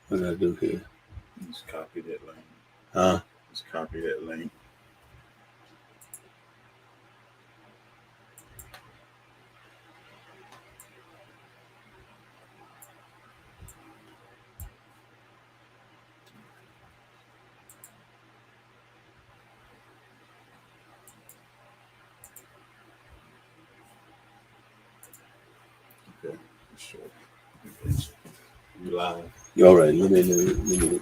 What did I do here? Just copy that link. Huh? Just copy that link. Okay, sure. Okay. You live. You all right? Let me.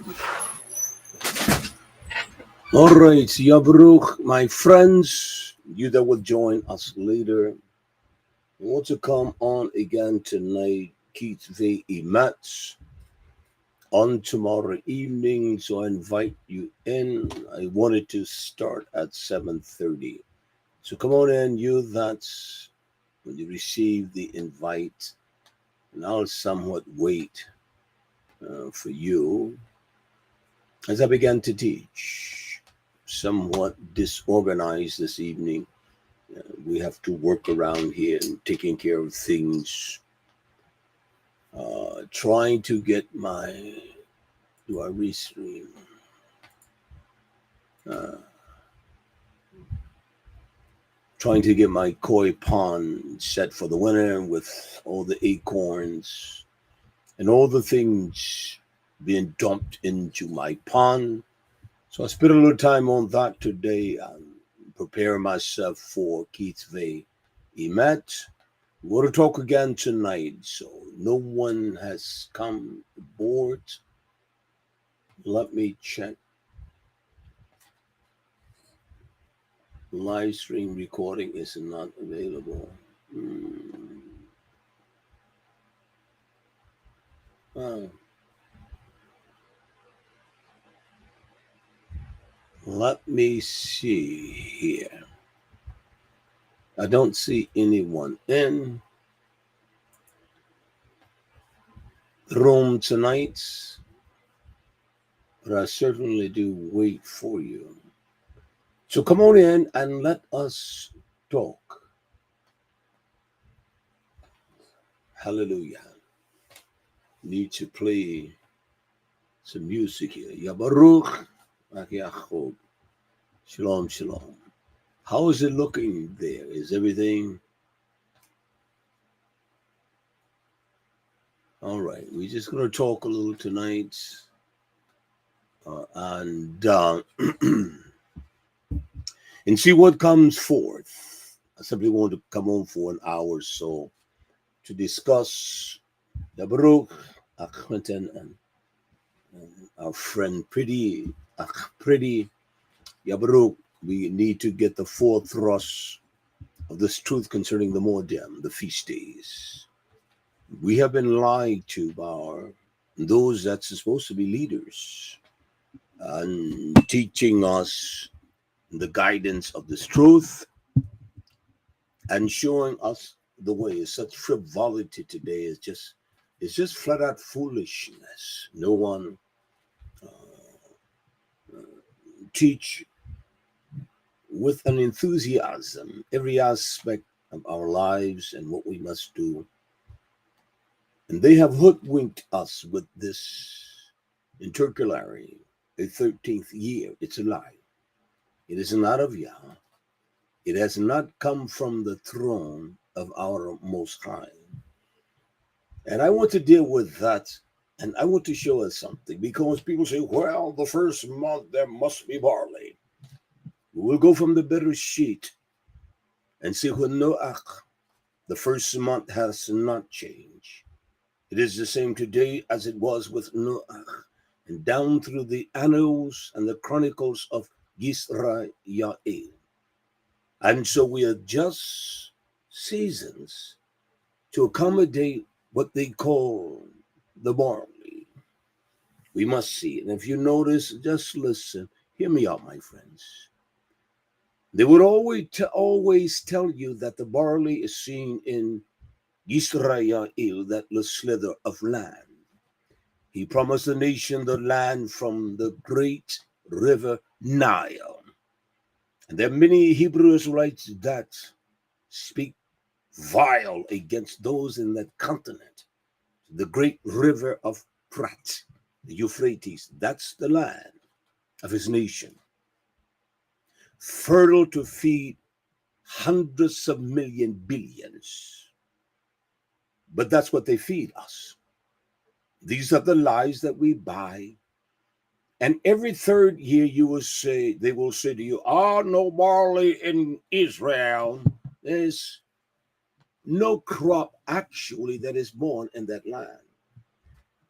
All right, Yabruk, my friends, you that will join us later. I want to come on again tonight, Keith V. Emats, on tomorrow evening. So I invite you in. I wanted to start at 7:30. So come on in, you that's when you receive the invite, and I'll somewhat wait for you as I began to teach. Somewhat disorganized this evening. We have to work around here and taking care of things. Trying to get my do I restream? Uh, Trying to get my koi pond set for the winter with all the acorns and all the things being dumped into my pond. So I spent a little time on that today and prepare myself for Keith V. Emet. We're going to talk again tonight, so no one has come aboard. Let me check. Live stream recording is not available. Uh, Let me see here. I don't see anyone in the room tonight, but I certainly do wait for you. So come on in and let us talk. Hallelujah. Need to play some music here. Yabaruch Yaakov. Shalom, shalom. How is it looking there? Is everything all right? We're just going to talk a little tonight. And and see what comes forth. I simply want to come on for an hour or so to discuss the Baruch, Quentin, and our friend Pretty Yabaruch. We need to get the full thrust of this truth concerning the Moedim, the feast days. We have been lied to by those that's supposed to be leaders and teaching us the guidance of this truth and showing us the way. Such frivolity today is just it's just flat out foolishness. No one teach with an enthusiasm every aspect of our lives and what we must do. And they have hoodwinked us with this intercalary, a 13th year. It's a lie. It is not of Yah. It has not come from the throne of our Most High. And I want to deal with that. And I want to show us something because people say, well, the first month there must be barley. We'll go from the Bereshit and see when Noach, the first month has not changed. It is the same today as it was with Noach and down through the annals and the chronicles of Yisrael. And so we adjust seasons to accommodate what they call the barley. We must see it. And if you notice, just listen. Hear me out, my friends. They would always tell you that the barley is seen in Yisrael, that the slither of land. He promised the nation the land from the great river Nile. And there are many Hebrew Israelites that speak vile against those in that continent, the great river of Prat. the Euphrates. That's the land of his nation, fertile to feed hundreds of billions. But that's what they feed us. These are the lies that we buy. And every third year they will say to you, no barley in Israel. There's no crop actually that is born in that land.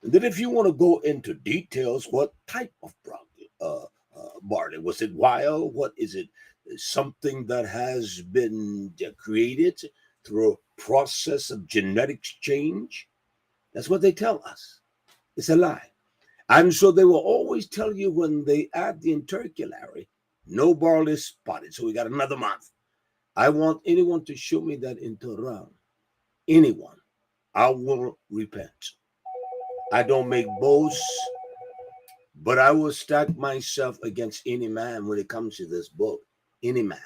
And then if you want to go into details, what type of barley? Was it wild? What is it? Something that has been created through a process of genetic change? That's what they tell us. It's a lie. And so they will always tell you when they add the intercalary, no barley spotted. So we got another month. I want anyone to show me that in Torah. Anyone. I will repent. I don't make boasts, but I will stack myself against any man when it comes to this book. Any man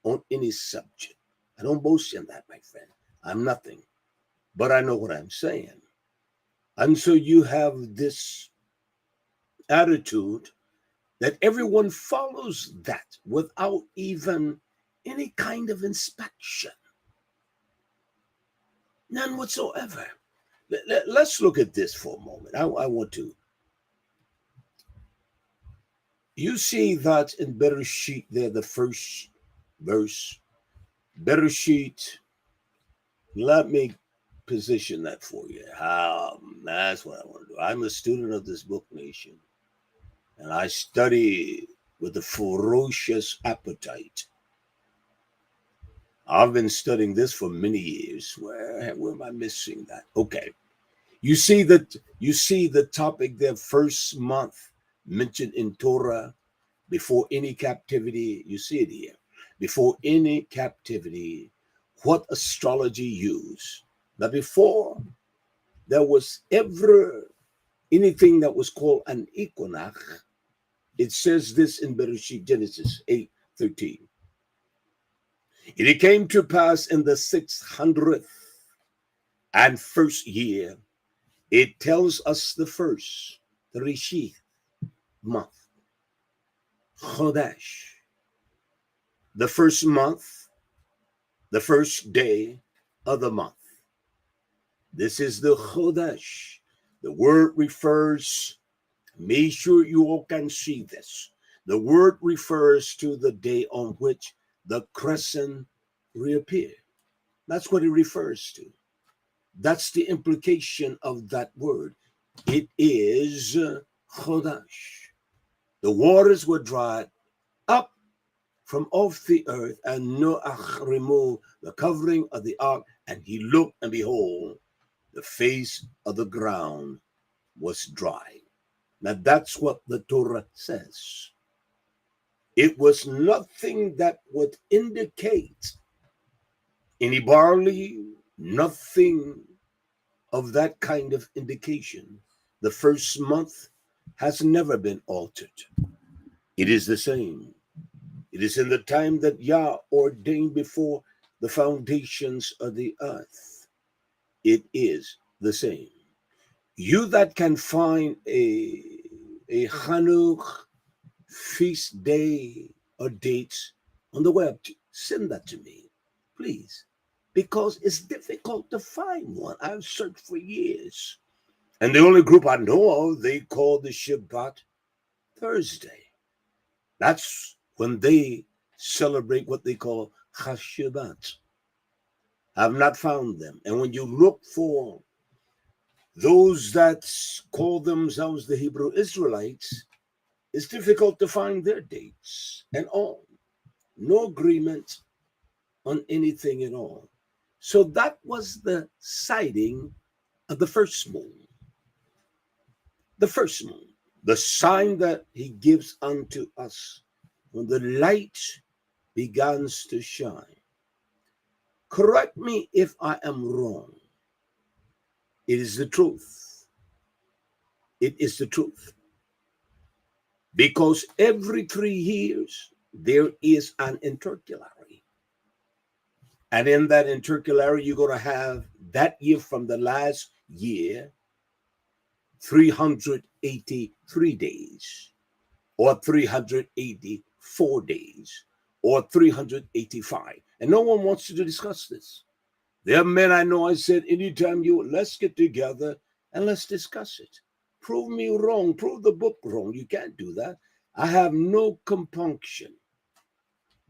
on any subject. I don't boast in that, my friend. I'm nothing, but I know what I'm saying. And so you have this attitude that everyone follows that without even any kind of inspection. None whatsoever. Let's look at this for a moment. I want to. You see that in Bereshit there, the first verse. Bereshit, let me position that for you. That's what I want to do. I'm a student of this book, Nation, and I study with a ferocious appetite. I've been studying this for many years. Where am I missing that? Okay. You see the topic there, first month mentioned in Torah before any captivity. You see it here. Before any captivity, what astrology used. Now, before there was ever anything that was called an equinox, it says this in Bereshit, Genesis 8:13. It came to pass in the 601st year. It tells us the first, the Rishith month, Chodesh, the first month, the first day of the month. This is the Chodesh. The word refers, make sure you all can see this. The word refers to the day on which the crescent reappeared. That's what it refers to. That's the implication of that word. It is Chodesh. The waters were dried up from off the earth, and Noach removed the covering of the ark, and he looked, and behold, the face of the ground was dry. Now that's what the Torah says. It was nothing that would indicate any barley, nothing of that kind of indication. The first month has never been altered. It is the same. It is in the time that Yah ordained before the foundations of the earth. It is the same. You that can find a Chanukah feast day or dates on the web, send that to me, please, because it's difficult to find one. I've searched for years, and the only group I know of, they call the Shabbat Thursday. That's when they celebrate what they call Chashabat. I've not found them. And when you look for those that call themselves the Hebrew Israelites, it's difficult to find their dates and all. No agreement on anything at all. So that was the sighting of the first moon. The first moon, the sign that he gives unto us when the light begins to shine. Correct me if I am wrong. It is the truth. It is the truth. Because every 3 years, there is an intercalary. And in that intercalary, you're going to have that year from the last year 383 days, or 384 days, or 385. And no one wants to discuss this. There are men I know, I said, anytime let's get together and let's discuss it. Prove me wrong, prove the book wrong. You can't do that. I have no compunction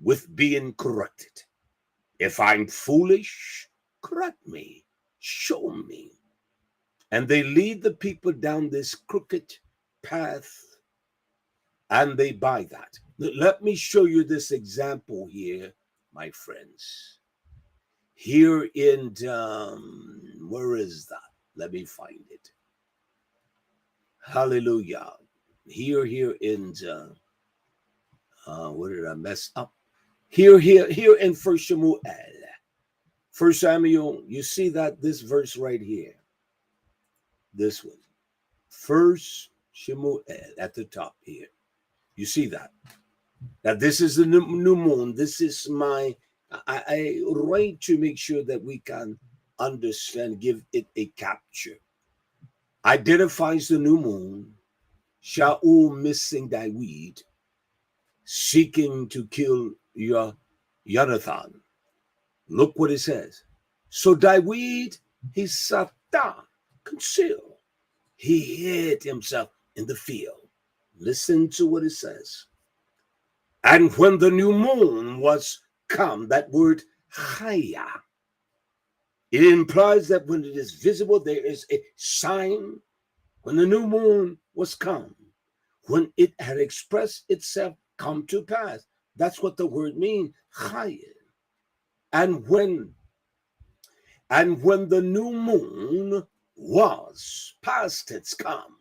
with being corrected. If I'm foolish, correct me, show me. And they lead the people down this crooked path, and they buy that. Let me show you this example here, my friends. Here in, where is that? Let me find it. Hallelujah. Here in, where did I mess up? Here in First Samuel. First Samuel, you see that this verse right here. This one. First Samuel at the top here. You see that? Now this is the new moon. This is I write to make sure that we can understand, give it a capture. Identifies the new moon. Shaul missing David, seeking to kill Jonathan. Look what it says. So David, he sat down, concealed. He hid himself in the field. Listen to what it says. And when the new moon was come, that word chaya, it implies that when it is visible, there is a sign. When the new moon was come, when it had expressed itself, come to pass. That's what the word means, chaya. And when the new moon was past its come,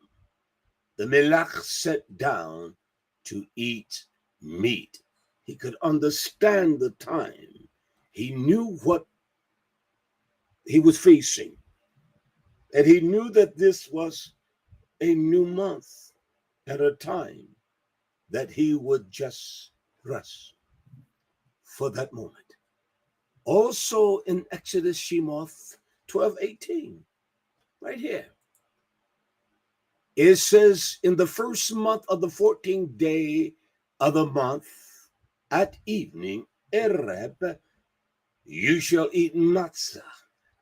the Melech sat down to eat meat. He could understand the time. He knew what he was facing. And he knew that this was a new month at a time that he would just rest for that moment. Also in Exodus Shemoth 12:18, right here. It says, in the first month of the 14th day of the month, at evening, Ereb, you shall eat matzah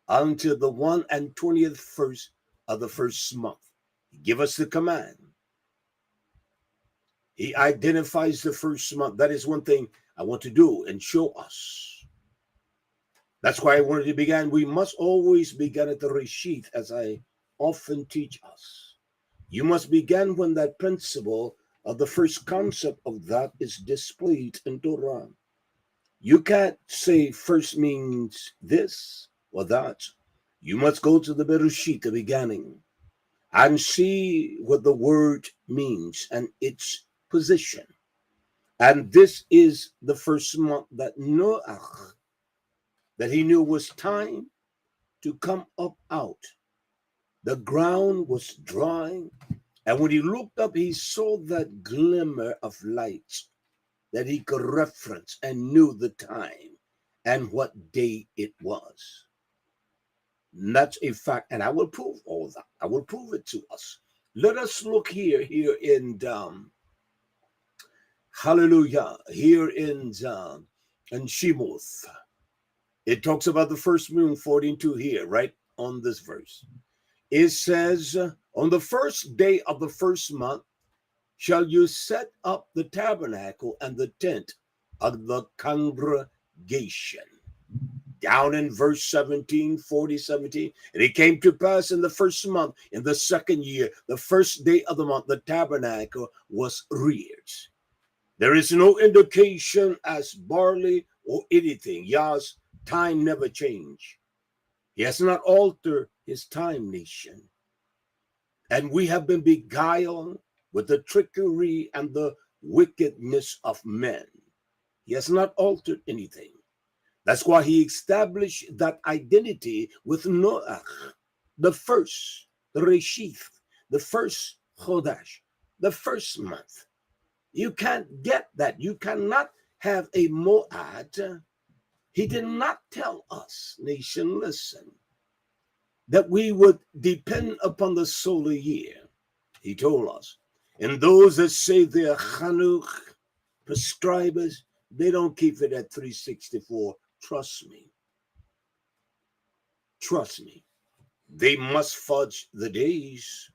until the 21st of the first month. He give us the command. He identifies the first month. That is one thing I want to do and show us. That's why I wanted to begin. We must always begin at the Reshith, as I often teach us. You must begin when that principle of the first concept of that is displayed in Torah. You can't say first means this or that. You must go to the Bereshit, the beginning, and see what the word means and its position. And this is the first month that Noach, that he knew was time to come up out. The ground was dry, and when he looked up, he saw that glimmer of light that he could reference and knew the time and what day it was. And that's a fact, and I will prove all that. I will prove it to us. Let us look here in hallelujah, here in Shemoth. It talks about the first moon, 42 here, right on this verse. It says, on the first day of the first month shall you set up the tabernacle and the tent of the congregation. Down in verse 17, 17. And it came to pass in the first month, in the second year, the first day of the month, the tabernacle was reared. There is no indication as barley or anything. Yah's time never changed. He has not altered his time, nation. And we have been beguiled with the trickery and the wickedness of men. He has not altered anything. That's why he established that identity with Noach, the first, the Reshith, the first Chodesh, the first month. You can't get that. You cannot have a Moed. He did not tell us, nation, listen, that we would depend upon the solar year. He told us. And those that say they're Chanukh prescribers, they don't keep it at 364. Trust me. Trust me. They must fudge the days.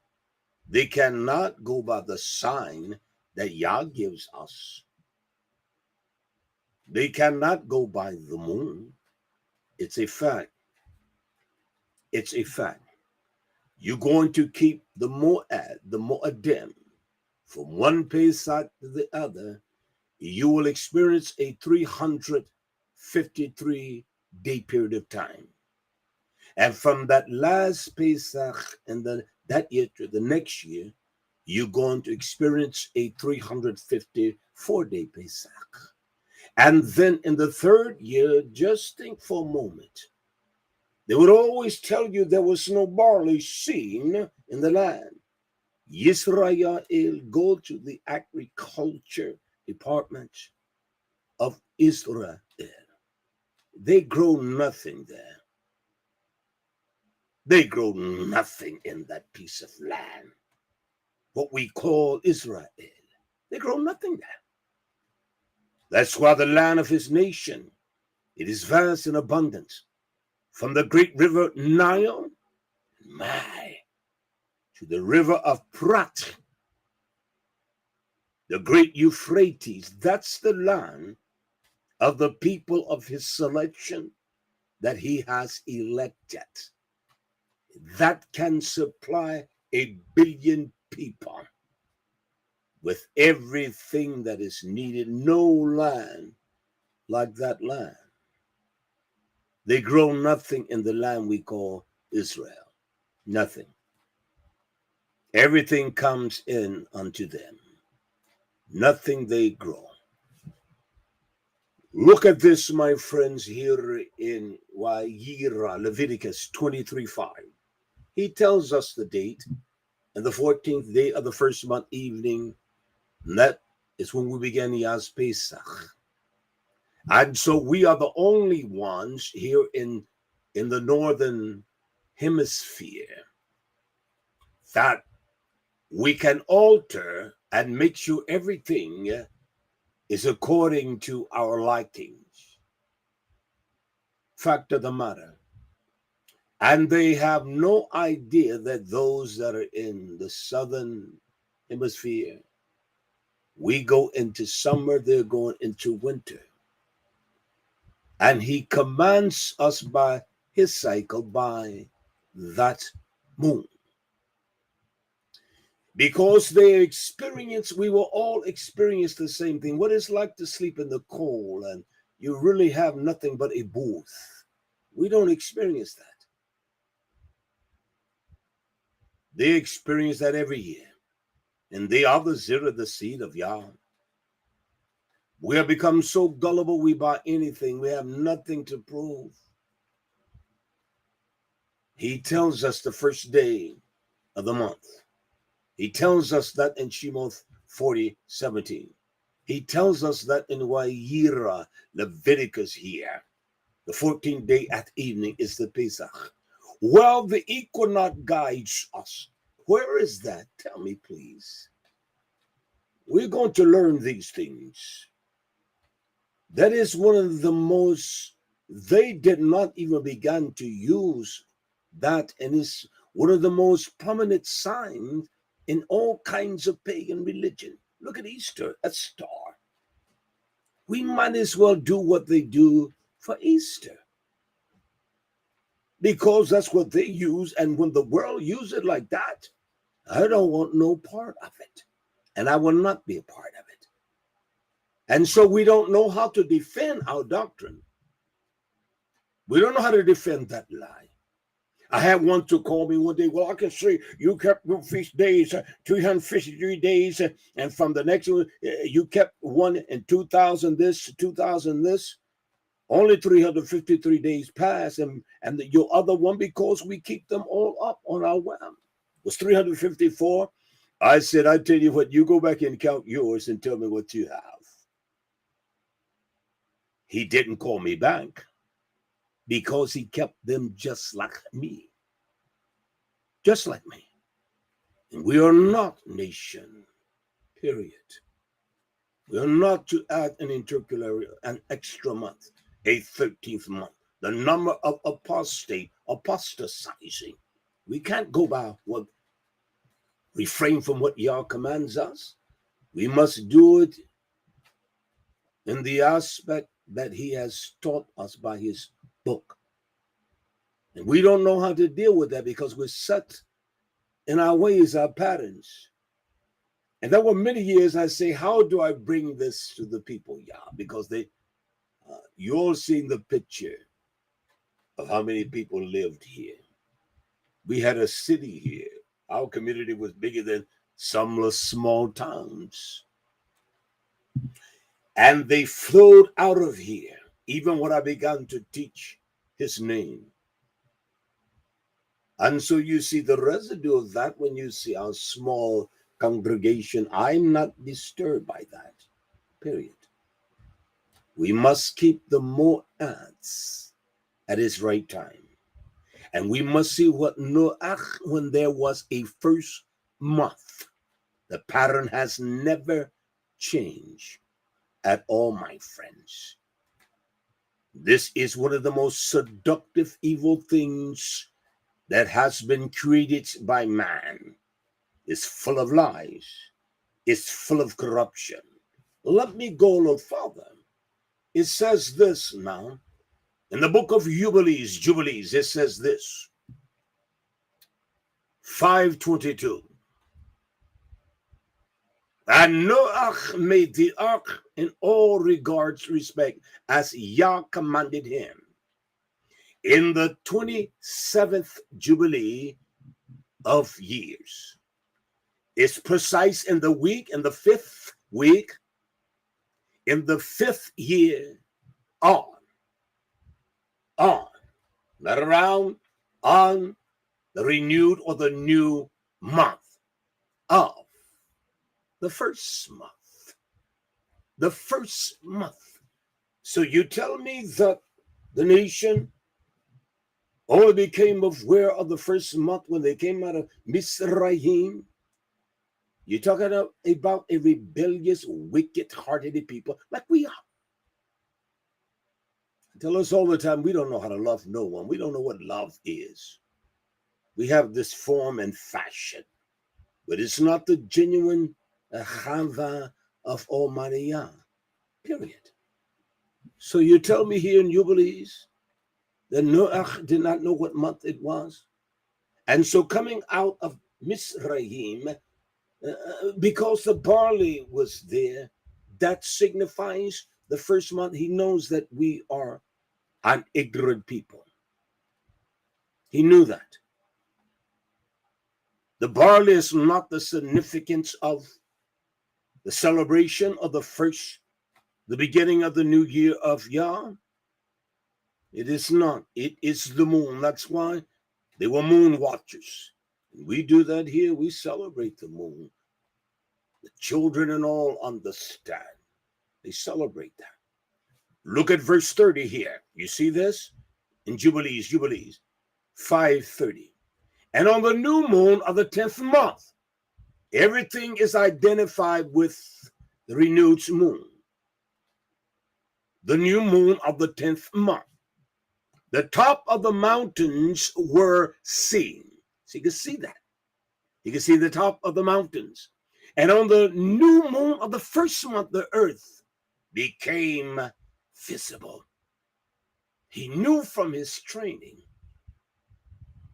They cannot go by the sign that Yah gives us. They cannot go by the moon. It's a fact. It's a fact. You're going to keep the Moed, the Moedim, from one Pesach to the other. You will experience a 353-day period of time. And from that last Pesach and that year to the next year, you're going to experience a 354-day Pesach. And then in the third year, just think for a moment. They would always tell you there was no barley seen in the land. Yisrael, go to the agriculture department of Israel. They grow nothing there. They grow nothing in that piece of land. What we call Israel. They grow nothing there. That's why the land of his nation, it is vast and abundant. From the great river Nile, to the river of Prat, the great Euphrates, that's the land of the people of his selection that he has elected. That can supply 1 billion people with everything that is needed. No land like that land. They grow nothing in the land we call Israel. Nothing. Everything comes in unto them. Nothing they grow. Look at this, my friends, here in Wayira, Leviticus 23:5. He tells us the date, and the 14th day of the first month evening, and that is when we began Yah's Pesach. And so we are the only ones here in the northern hemisphere that we can alter and make sure everything is according to our likings. Fact of the matter. And they have no idea that those that are in the southern hemisphere, we go into summer, they're going into winter. And he commands us by his cycle, by that moon. Because they experience, we will all experience the same thing. What it's like to sleep in the cold and you really have nothing but a booth. We don't experience that. They experience that every year. And they are the zera, the seed of Yah. We have become so gullible, we buy anything. We have nothing to prove. He tells us the first day of the month. He tells us that in Shemoth 40:17. He tells us that in Wayira, Leviticus here. The 14th day at evening is the Pesach. Well, the equinox guides us. Where is that? Tell me, please. We're going to learn these things. That is one of the most, they did not even begin to use that, and it's one of the most prominent signs in all kinds of pagan religion. Look at Easter, a star. We might as well do what they do for Easter, because that's what they use. And when the world uses it like that, I don't want no part of it, and I will not be a part of it. And so we don't know how to defend our doctrine. We don't know how to defend that lie. I had one to call me one day. Well, I can see you kept your feast days, 353 days, and from the next one, you kept one in 2000 this, 2000 this. Only 353 days pass, and your other one, because we keep them all up on our web, was 354. I said, I tell you what, you go back and count yours and tell me what you have. He didn't call me back because he kept them just like me. Just like me. And we are not nation, period. We are not to add an intercalary, an extra month, a 13th month. The number of apostatizing. We can't go by what, refrain from what Yah commands us. We must do it in the aspect that he has taught us by his book. And we don't know how to deal with that because we're set in our ways, our patterns. And there were many years I say, how do I bring this to the people, Yah? Because you all seen the picture of how many people lived here. We had a city here. Our community was bigger than some small towns. And they flowed out of here, even when I began to teach his name. And so you see the residue of that when you see our small congregation. I'm not disturbed by that, period. We must keep the Moads at its right time. And we must see what Noach, when there was a first month. The pattern has never changed at all, my friends. This is one of the most seductive evil things that has been created by man. It's full of lies. It's full of corruption. Let me go a little further. It says this now. In the book of Jubilees, it says this. 5:22. And Noach made the ark in all regards respect as Yah commanded him. In the 27th Jubilee of years. It's precise in the week, in the 5th week, in the 5th year, on, not around, on the renewed or the new month of the first month. The first month. So you tell me that the nation only became aware of the first month when they came out of Mizraim? You're talking about a rebellious, wicked-hearted people like we are. I tell us all the time, we don't know how to love no one. We don't know what love is. We have this form and fashion, but it's not the genuine chava of Almighty Yah, period. So you tell me here in Jubilees that Noach did not know what month it was. And so coming out of Mizraim, because the barley was there, that signifies the first month. He knows that we are an ignorant people. He knew that. The barley is not the significance of the celebration of the beginning of the new year of Yah. It is not. It is the moon. That's why they were moon watchers. We do that here. We celebrate the moon. The children and all understand. They celebrate that. Look at verse 30 here. You see this? In Jubilees, 5:30. And on the new moon of the 10th month, everything is identified with the renewed moon. The new moon of the 10th month. The top of the mountains were seen. So you can see that. You can see the top of the mountains. And on the new moon of the first month, the earth became visible. He knew from his training.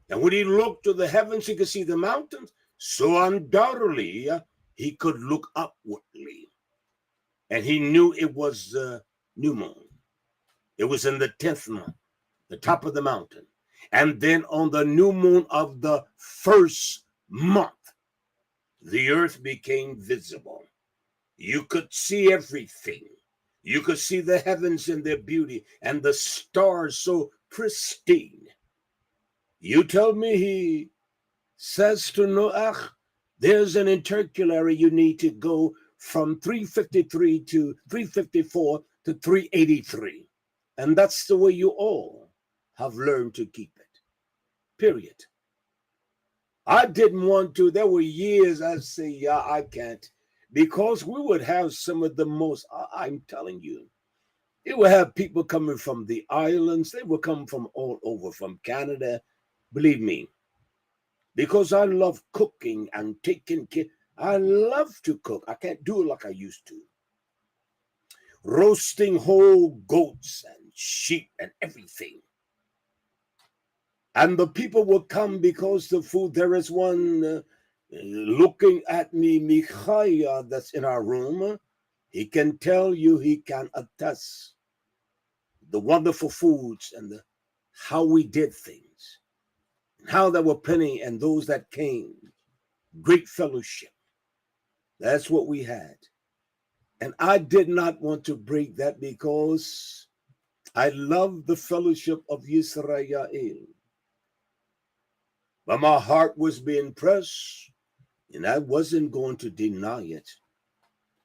And when he looked to the heavens, he could see the mountains. So undoubtedly, he could look upwardly. And he knew it was the new moon. It was in the 10th month, the top of the mountain. And then on the new moon of the first month, the earth became visible. You could see everything. You could see the heavens in their beauty and the stars so pristine. You tell me he says to Noach, there's an intercalary you need to go from 353 to 354 to 383. And that's the way you all have learned to keep it. Period. I didn't want to. There were years I say, yeah, I can't. Because we would have some of the most, I'm telling you, it would have people coming from the islands. They would come from all over, from Canada. Believe me, because I love cooking and taking care. I love to cook. I can't do it like I used to. Roasting whole goats and sheep and everything. And the people will come because the food. There is one looking at me, Mikhaya, that's in our room. He can tell you, he can attest the wonderful foods and how we did things, and how there were plenty and those that came. Great fellowship. That's what we had. And I did not want to break that because I love the fellowship of Israel. But my heart was being pressed, and I wasn't going to deny it.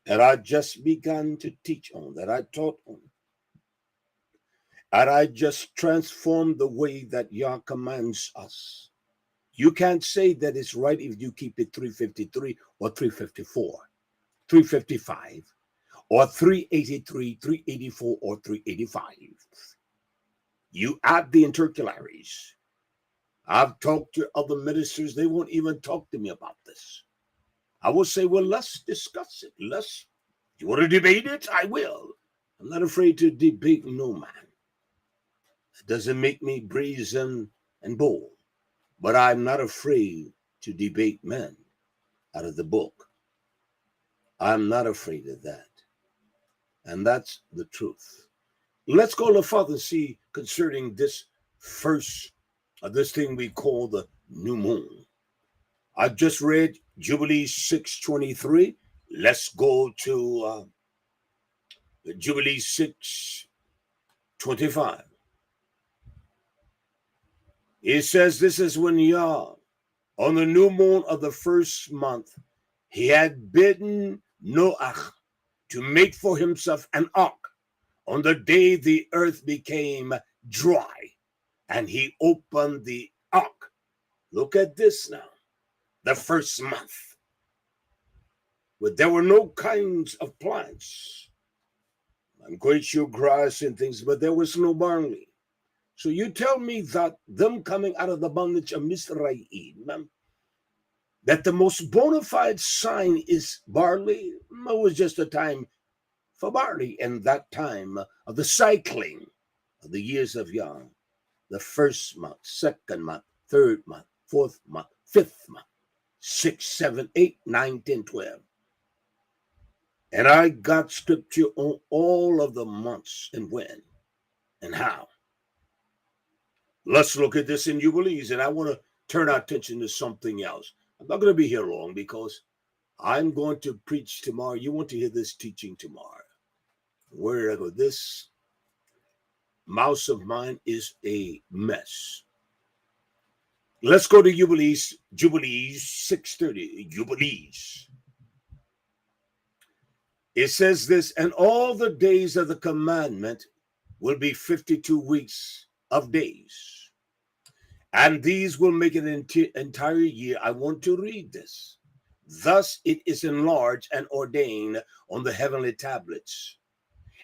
And I just began to teach on that. I taught on. And I just transformed the way that Yah commands us. You can't say that it's right if you keep it 353 or 354, 355, or 383, 384, or 385. You add the intercalaries. I've talked to other ministers, they won't even talk to me about this. I will say, well, let's discuss it. You want to debate it? I will. I'm not afraid to debate no man. It doesn't make me brazen and bold, but I'm not afraid to debate men out of the book. I'm not afraid of that. And that's the truth. Let's go to Father and see concerning this first, this thing we call the new moon. I just read Jubilee 6:23. Let's go to Jubilee 6:25. It says, this is when Yah, on the new moon of the first month, he had bidden Noach to make for himself an ark on the day the earth became dry, and he opened the ark. Look at this now. The first month. But there were no kinds of plants. And great sugar grass and things, but there was no barley. So you tell me that them coming out of the bondage of Mizraim, that the most bona fide sign is barley? It was just a time for barley, and that time of the cycling of the years of Yah. The first month, second month, third month, fourth month, fifth month, 6, 7, 8, 9, 10, 12. And I got scripture on all of the months and when and how. Let's look at this in Jubilees, and I want to turn our attention to something else. I'm not going to be here long because I'm going to preach tomorrow. You want to hear this teaching tomorrow. Where did I go? This mouse of mine is a mess. Let's go to Jubilees 6:30. Jubilees. It says this, and all the days of the commandment will be 52 weeks of days. And these will make an entire year. I want to read this. Thus it is enlarged and ordained on the heavenly tablets.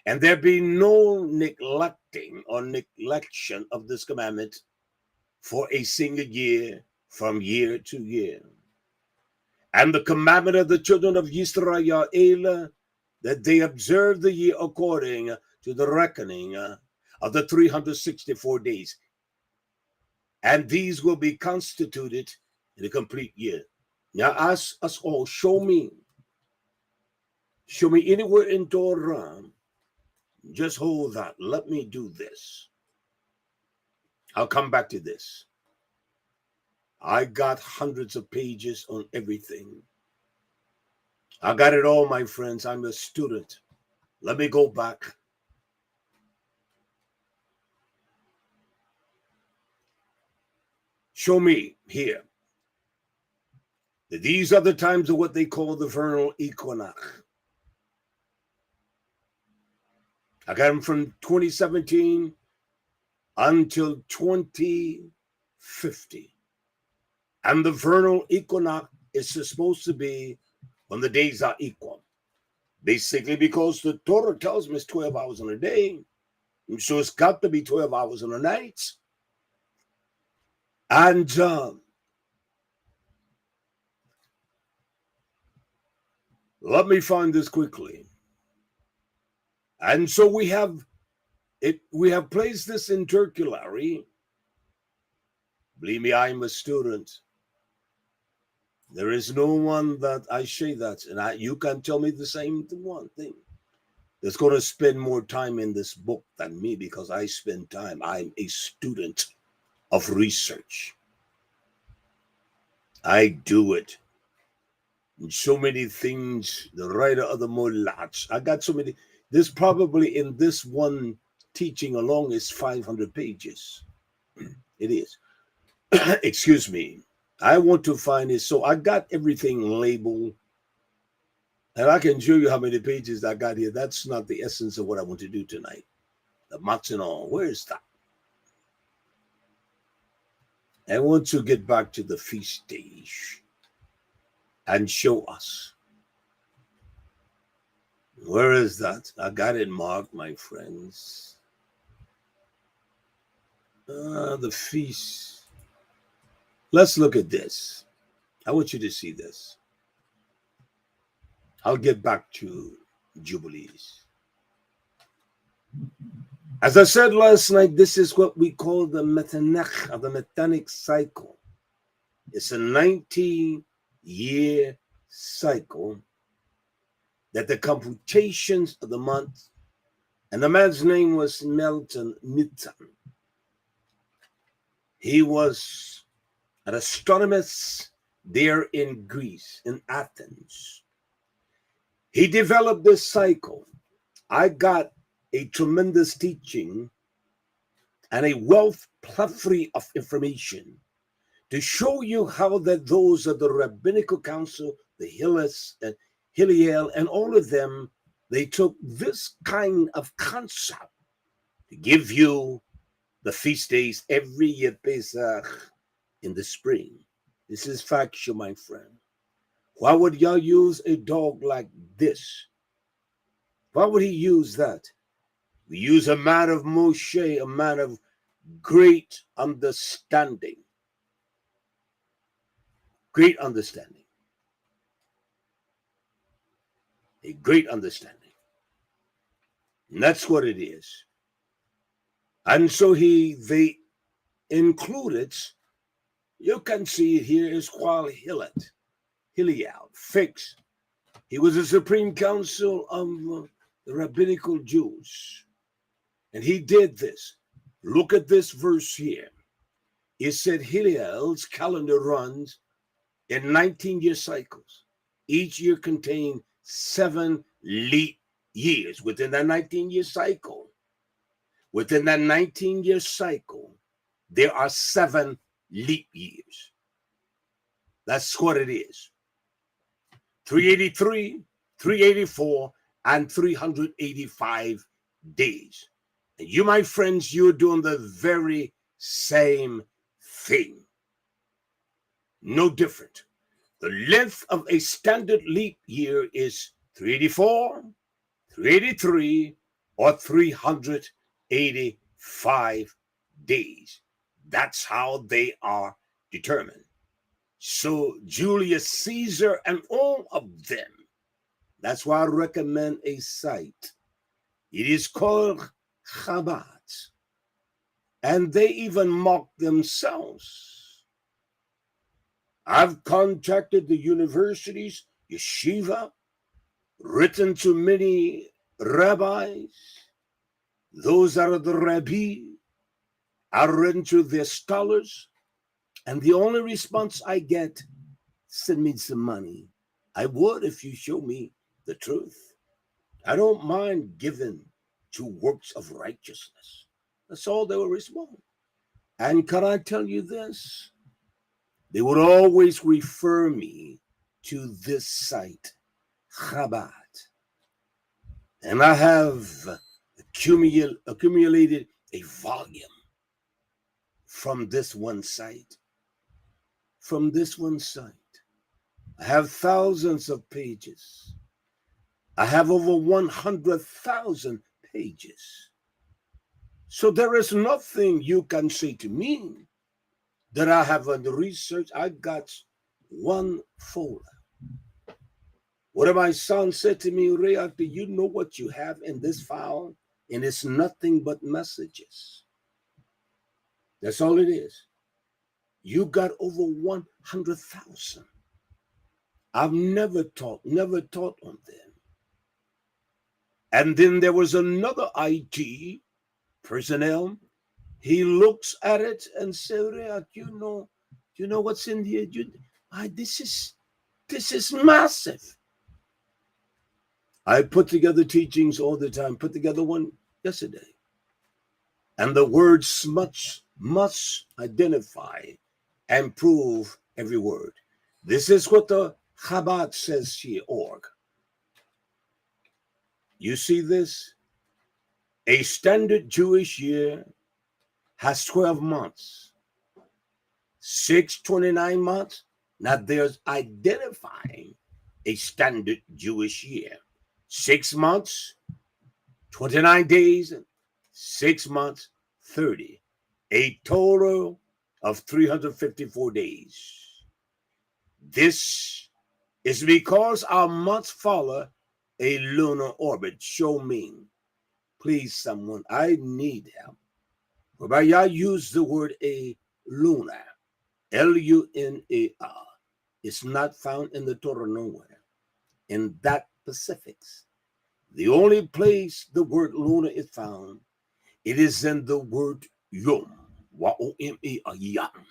And there be no neglecting or neglection of this commandment for a single year from year to year. And the commandment of the children of Israel, that they observe the year according to the reckoning of the 364 days. And these will be constituted in a complete year. Now ask us all, show me anywhere in Torah. Just hold that. Let me do this. I'll come back to this. I got hundreds of pages on everything. I got it all, my friends. I'm a student. Let me go back. Show me here that these are the times of what they call the vernal equinox. I got them from 2017 until 2050. And the vernal equinox is supposed to be when the days are equal. Basically, because the Torah tells me it's 12 hours in a day. So it's got to be 12 hours in a night. And let me find this quickly. And so we have placed this in Turkulary. Believe me, I'm a student. There is no one that I say that, and you can tell me the same one thing. That's going to spend more time in this book than me, because I spend time. I'm a student of research. I do it. And so many things, the writer of the Molats. I got so many. This probably in this one teaching alone is 500 pages. It is. Excuse me. I want to find it. So I got everything labeled. And I can show you how many pages I got here. That's not the essence of what I want to do tonight. The Matzanon, where is that? I want to get back to the feast days and show us. Where is that? I got it marked, my friends. The feast. Let's look at this. I want you to see this. I'll get back to Jubilees. As I said last night, this is what we call the Metanech, the Metanic cycle. It's a 19-year cycle that the computations of the month, and the man's name was Melton Nitzan. He was an astronomer there in Greece, in Athens. He developed this cycle. I got a tremendous teaching and a wealth plethora of information to show you how that those of the Rabbinical Council, the Hillel, and all of them, they took this kind of concept to give you the feast days every year, Pesach, in the spring. This is factual, my friend. Why would y'all use a dog like this? Why would he use that? We use a man of Moshe, a man of great understanding. Great understanding. A great understanding. And that's what it is. And so they included, you can see it here, is Qual Hillel, fixed. He was the Supreme Council of the Rabbinical Jews. And he did this. Look at this verse here. It said Hillel's calendar runs in 19-year cycles. Each year contained 7 leap years. Within that 19-year cycle, there are 7 leap years. That's what it is. 383, 384, and 385 days. And you, my friends, you're doing the very same thing. No different. The length of a standard leap year is 384, 383, or 385 days. That's how they are determined. So Julius Caesar and all of them, that's why I recommend a site. It is called Chabad. And they even mock themselves. I've contacted the universities, yeshiva, written to many rabbis. Those are the rabbi. I've written to their scholars. And the only response I get, send me some money. I would if you show me the truth. I don't mind giving to works of righteousness. That's all they will respond. And can I tell you this? They would always refer me to this site, Chabad. And I have accumulated a volume from this one site. from this one site. I have thousands of pages. I have over 100,000 pages. So there is nothing you can say to me that I haven't researched. I got one folder. One of my sons said to me, Ray, do you know what you have in this file? And it's nothing but messages. That's all it is. You got over 100,000. I've never taught on them. And then there was another IT personnel. He looks at it and says, Ray, you know what's in here? This is massive. I put together teachings all the time, put together one yesterday. And the words must identify and prove every word. This is what the Chabad says here, org. You see this? A standard Jewish year has 12 months. 629 months. Now there's identifying a standard Jewish year. 6 months, 29 days, 6 months, 30. A total of 354 days. This is because our months follow a lunar orbit. Show me. Please, someone, I need help. But y'all use the word a lunar. Lunar. It's not found in the Torah nowhere. In that specifics. The only place the word lunar is found, it is in the word yom. Y-O-M-E, yom.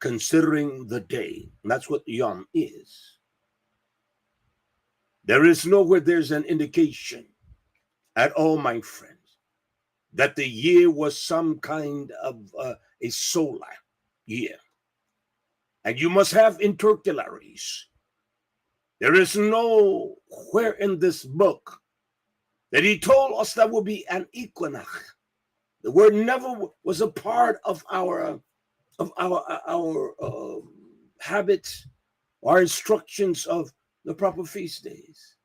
Considering the day. And that's what yom is. There is nowhere there's an indication at all, my friends, that the year was some kind of a solar year. And you must have intercalaries. There is nowhere in this book that he told us that would be an equinox. The word never was a part of our habits, our instructions of the proper feast days.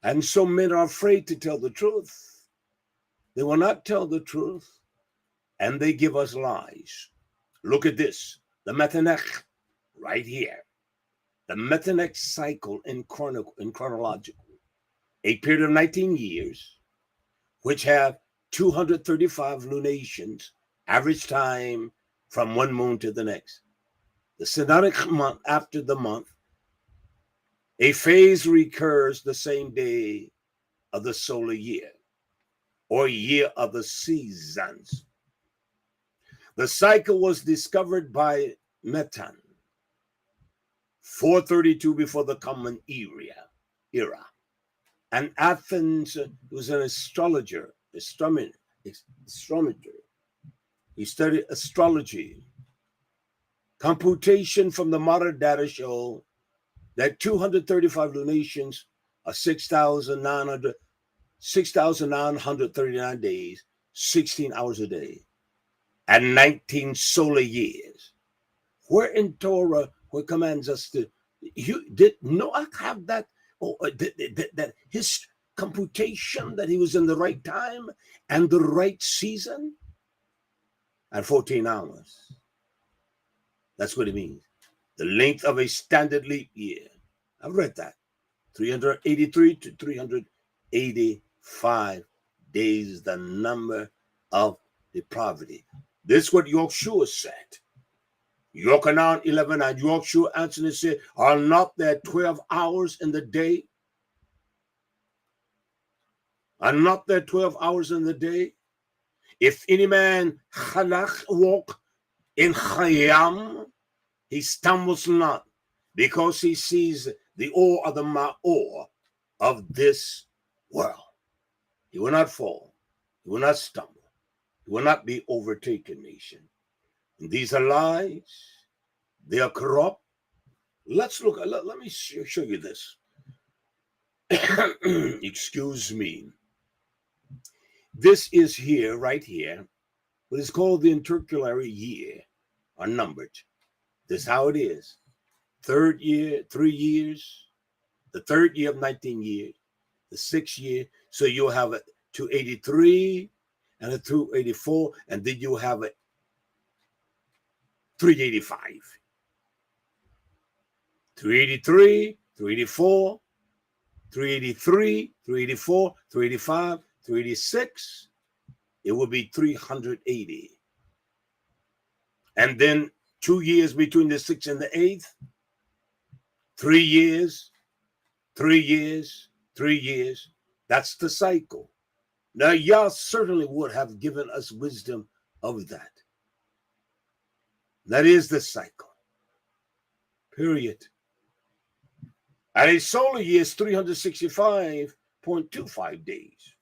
And so men are afraid to tell the truth. They will not tell the truth, and they give us lies. Look at this, the Metanech, right here. The Metanech cycle in chronological, a period of 19 years, which have 235 lunations, average time from one moon to the next. The synodic month after the month, a phase recurs the same day of the solar year, or year of the seasons. The cycle was discovered by Meton, 432 before the Common Era. And Athens was an astronomer. He studied astrology. Computation from the modern data show that 235 lunations are 6,939 days, 16 hours a day, and 19 solar years. Where in Torah, where commands us to, did Noah have that, that his computation that he was in the right time and the right season? At 14 hours. That's what it means. The length of a standard leap year. I've read that. 383 to 385 days, the number of depravity. This is what Yeshua said. Yochanan 11, and Yeshua answered and said, are not there 12 hours in the day? Are not there 12 hours in the day? If any man walk in Chayam, he stumbles not, because he sees the ore of the ma'or of this world. He will not fall. He will not stumble. He will not be overtaken, nation. And these are lies. They are corrupt. Let's look. Let me show you this. Excuse me. This is here, right here, what is called the intercalary year, are numbered. This is how it is. Third year, 3 years. The third year of 19 years. The 6th year. So you'll have a 283 and a 284. And then you'll have a 385. 383, 384, 383, 384, 385, 386. It will be 380. And then 2 years between the 6th and the 8th. 3 years, 3 years, 3 years. That's the cycle. Now, Yah certainly would have given us wisdom of that. That is the cycle. Period. And a solar year is 365.25 days.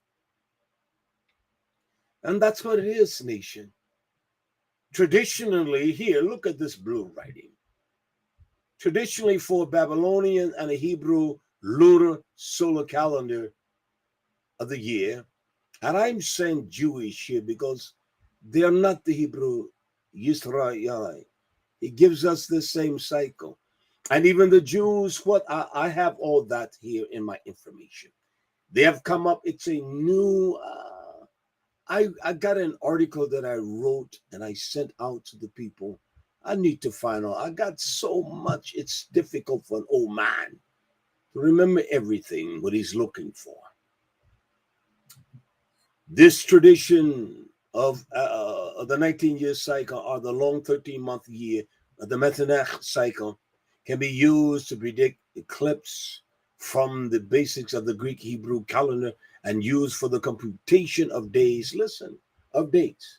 And that's what it is, nation. Traditionally, here, look at this blue writing. Traditionally, for Babylonian and a Hebrew lunar solar calendar of the year, and I'm saying Jewish here because they are not the Hebrew Yisrael. He gives us the same cycle. And even the Jews, what I have all that here in my information. They have come up, it's a new, I got an article that I wrote and I sent out to the people. I need to find out. I got so much, it's difficult for an old man to remember everything, what he's looking for. This tradition of the 19-year cycle or the long 13-month year, the Metanech cycle, can be used to predict eclipse from the basics of the Greek Hebrew calendar and used for the computation of days, listen, of dates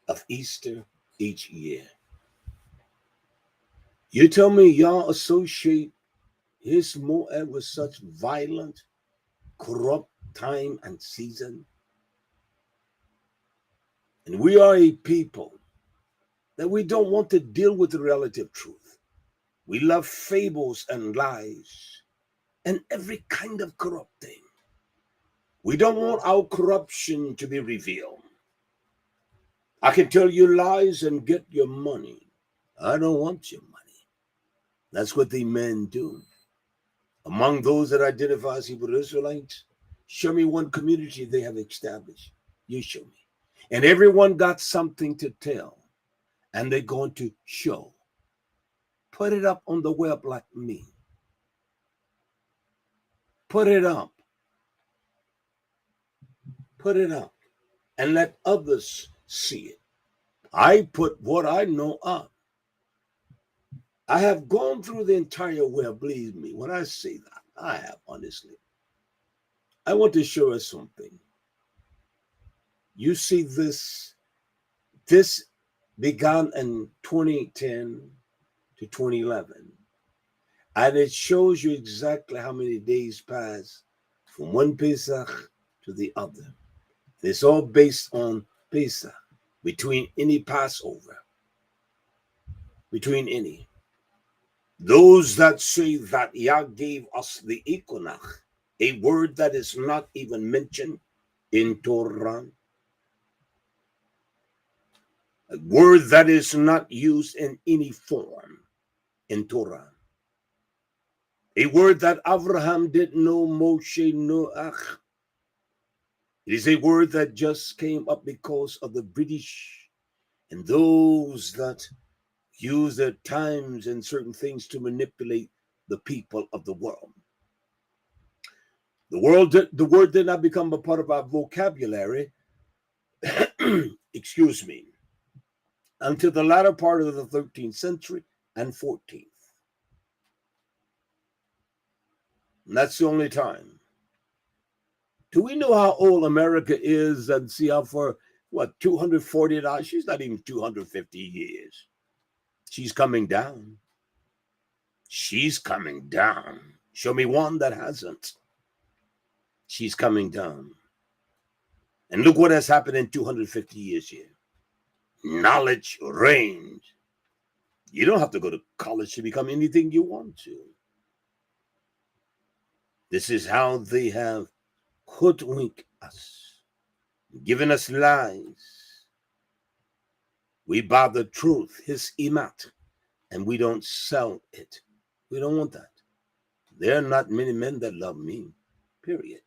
of Easter each year. You tell me y'all associate his Moed with such violent, corrupt time and season? And we are a people that we don't want to deal with the relative truth. We love fables and lies and every kind of corrupt thing. We don't want our corruption to be revealed. I can tell you lies and get your money. I don't want your money. That's what the men do. Among those that identify as Hebrew Israelites, show me one community they have established. You show me. And everyone got something to tell, and they're going to show. Put it up on the web like me. Put it up. Put it up. And let others see it. I put what I know up. I have gone through the entire web, believe me, when I say that, I have, honestly. I want to show us something. You see this began in 2010 to 2011. And it shows you exactly how many days pass from one Pesach to the other. It's all based on Pesach, between any Passover, between any. Those that say that Yah gave us the Equinach, a word that is not even mentioned in Torah, a word that is not used in any form in Torah, a word that Abraham didn't know, Moshe, Noach. It is a word that just came up because of the British and those that use their times and certain things to manipulate the people of the world. The word did not become a part of our vocabulary, excuse me, until the latter part of the 13th century and 14th. And that's the only time. Do we know how old America is and see how far, 240 years? She's not even 250 years. She's coming down. She's coming down. Show me one that hasn't. She's coming down. And look what has happened in 250 years here. Knowledge reigns. You don't have to go to college to become anything you want to. This is how they have hoodwinked us, given us lies. We buy the truth, his imat, and we don't sell it. We don't want that. There are not many men that love me, period.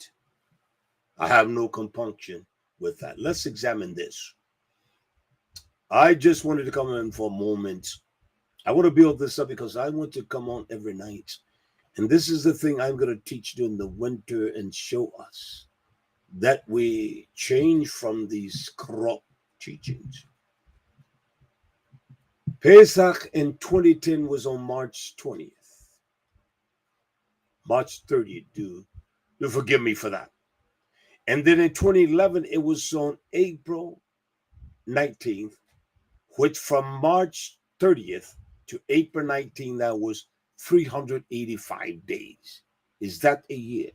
I have no compunction with that. Let's examine this. I just wanted to come in for a moment. I want to build this up because I want to come on every night. And this is the thing I'm going to teach during the winter and show us that we change from these corrupt teachings. Pesach in 2010 was on March 20th. March 30th. Do forgive me for that. And then in 2011, it was on April 19th, which from March 30th to April 19th, that was 385 days. Is that a year?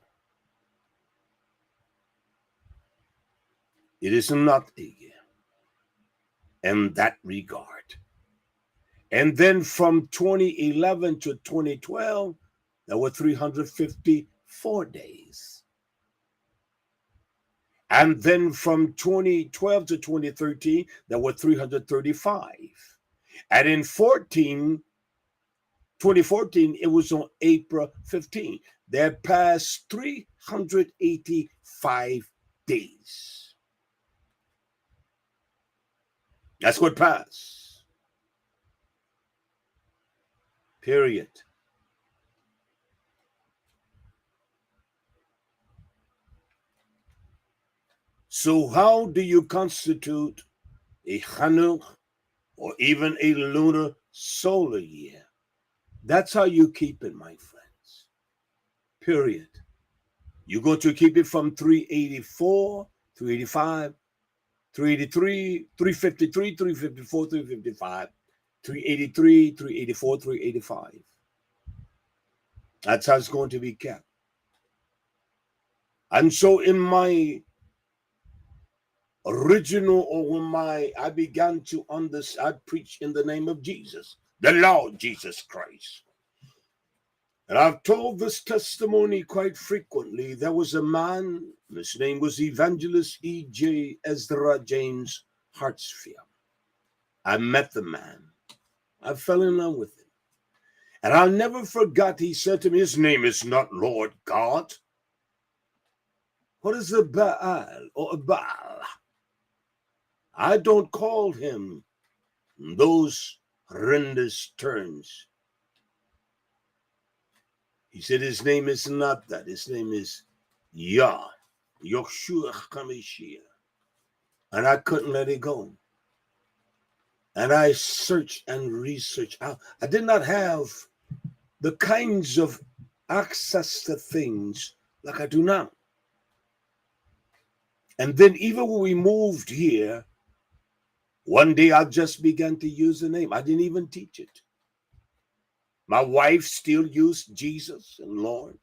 It is not a year in that regard. And then from 2011 to 2012, there were 354 days. And then from 2012 to 2013, there were 335. And in 2014, it was on April 15. There passed 385 days. That's what passed. Period. So how do you constitute a Chanukah or even a lunar solar year? That's how you keep it, my friends. Period. You're going to keep it from 384, 385, 383, 353, 354, 355, 383, 384, 385. That's how it's going to be kept. And so in my original, or when I began to understand, I preach in the name of Jesus, the Lord Jesus Christ. And I've told this testimony quite frequently. There was a man, his name was Evangelist E.J. Ezra James Hartsfield. I met the man. I fell in love with him. And I'll never forget, he said to me, his name is not Lord God. What is a Baal or a Baal? I don't call him those horrendous terms. He said his name is not that. His name is Yah, Yoshua HaMashiach. And I couldn't let it go. And I searched and researched. I did not have the kinds of access to things like I do now. And then even when we moved here, one day I just began to use the name. I didn't even teach it. My wife still used Jesus and Lord.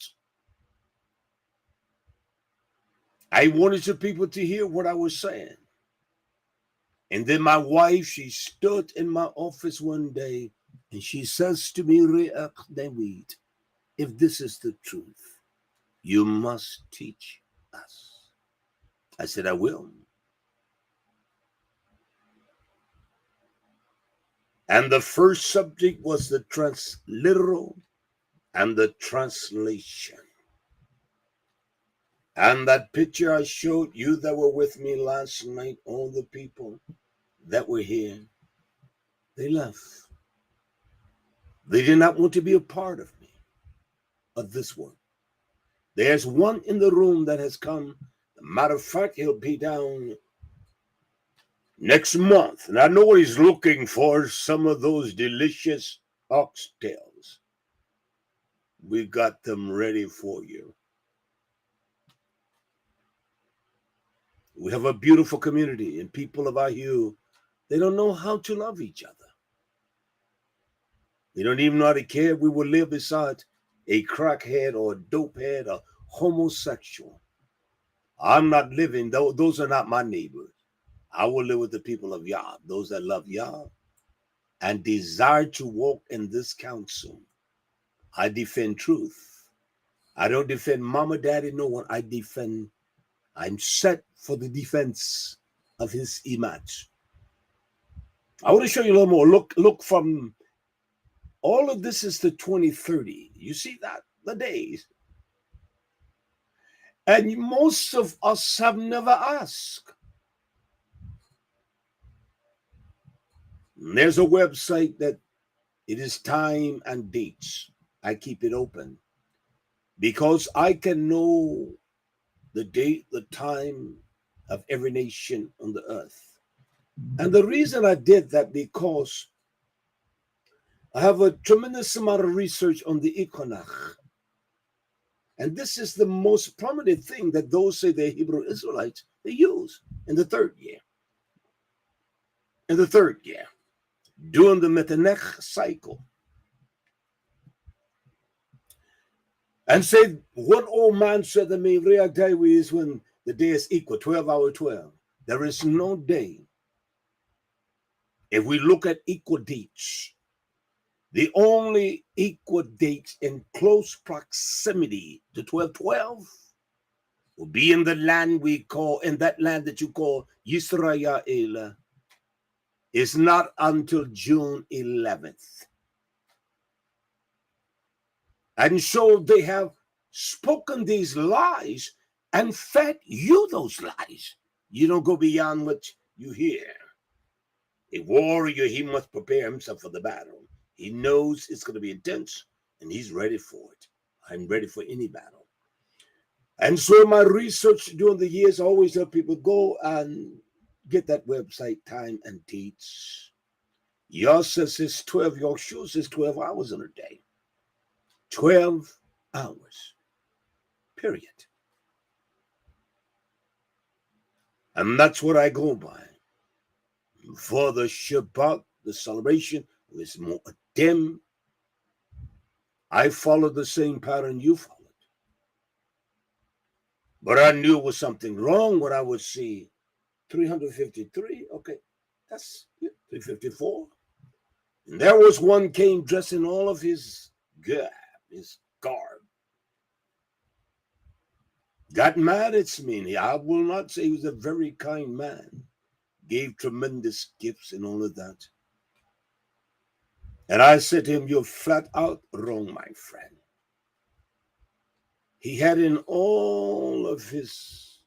I wanted the people to hear what I was saying. And then my wife, she stood in my office one day and she says to me, Re'ach David, if this is the truth, you must teach us. I said, I will. And the first subject was the transliteral and the translation. And that picture I showed you that were with me last night, all the people that were here, they left. They did not want to be a part of me, of this work. There's one in the room that has come. Matter of fact, he'll be down next month. And I know he's looking for some of those delicious oxtails. We got them ready for you. We have a beautiful community, and people of our hue, they don't know how to love each other. They don't even know how to care if we will live beside a crackhead or a dopehead or homosexual. I'm not living, those are not my neighbors. I will live with the people of Yah, those that love Yah and desire to walk in this counsel. I defend truth. I don't defend mama, daddy, no one. I'm set for the defense of his image. I want to show you a little more. Look from All of this is the 2030. You see that? The days. And most of us have never asked. There's a website that it is time and dates. I keep it open because I can know the date, the time of every nation on the earth. And the reason I did that because I have a tremendous amount of research on the Equinox. And this is the most prominent thing that those say they're Hebrew Israelites, they use in the third year. In the third year, during the Metanech cycle. And say, what old man said to me, Reak Daiwi, is when the day is equal, 12 hour 12. There is no day. If we look at equal dates, the only equal dates in close proximity to 1212 will be in the land we call, in that land that you call Yisrael, is not until June 11th. And so they have spoken these lies and fed you those lies. You don't go beyond what you hear. A warrior, he must prepare himself for the battle. He knows it's going to be intense, and he's ready for it. I'm ready for any battle. And so my research during the years, I always tell people, go and get that website, time and dates. Yours says it's 12, your shoe says 12 hours in a day. 12 hours, period. And that's what I go by. For the Shabbat, the celebration was Mo'adim. I followed the same pattern you followed. But I knew it was something wrong when I would see 353. Okay, that's 354. And there was one came dressed in all of his garb. Got mad at me. I will not say he was a very kind man. Gave tremendous gifts and all of that. And I said to him, you're flat out wrong, my friend. He had in all of his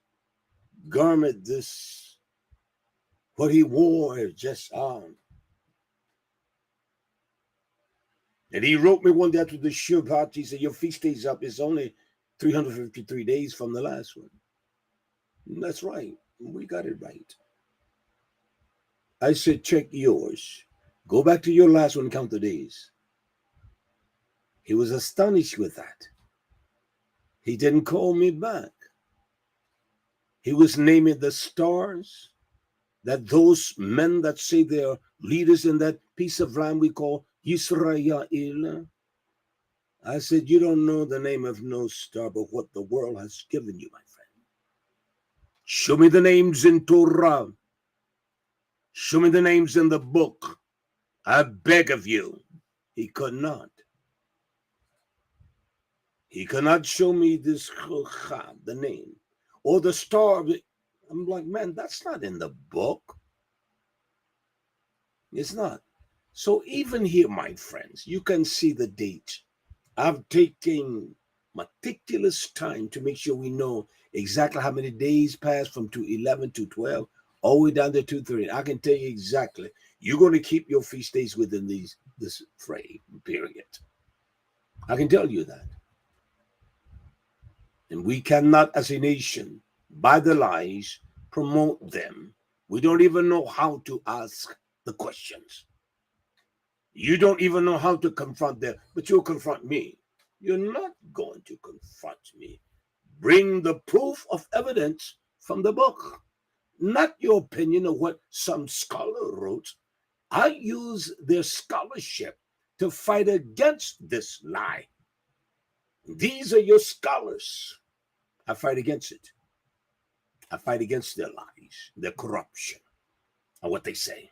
garment this, what he wore just on. And he wrote me one day after the Shabbat, he said, your feast days up is only 353 days from the last one. And that's right. We got it right. I said, check yours. Go back to your last one, count the days. He was astonished with that. He didn't call me back. He was naming the stars that those men that say they are leaders in that piece of land we call Yisrael. I said, you don't know the name of no star, but what the world has given you, my friend. Show me the names in Torah. Show me the names in the book. I beg of you. He could not. He cannot show me this Chochab, the name, or the star. I'm like, man, that's not in the book. It's not. So even here, my friends, you can see the date. I've taken meticulous time to make sure we know exactly how many days passed from 211 to 12, all the way down to 230. I can tell you exactly. You're going to keep your feast days within this frame period. I can tell you that. And we cannot, as a nation, by the lies, promote them. We don't even know how to ask the questions. You don't even know how to confront them, but you'll confront me. You're not going to confront me. Bring the proof of evidence from the book, not your opinion of what some scholar wrote. I use their scholarship to fight against this lie. These are your scholars. I fight against it. I fight against their lies, their corruption, and what they say.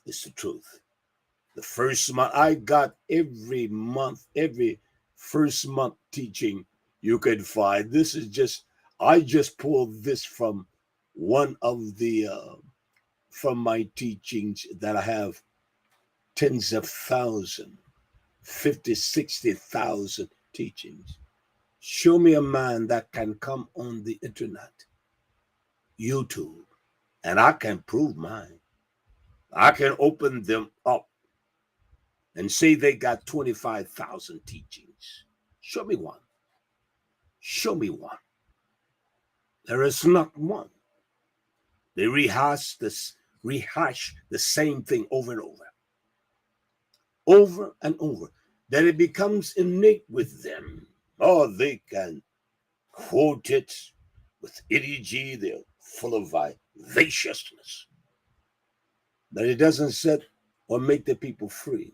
It's the truth. The first month, I got every first month teaching you could find. This is just, I just pulled this from one of the, from my teachings that I have tens of thousands 50, 60,000 teachings. Show me a man that can come on the internet, YouTube, and I can prove mine. I can open them up and say they got 25,000 teachings. Show me one. Show me one. There is not one. They rehash the same thing over and over and over, that it becomes innate with them. Oh, they can quote it with EDG. They're full of vivaciousness, but it doesn't set or make the people free.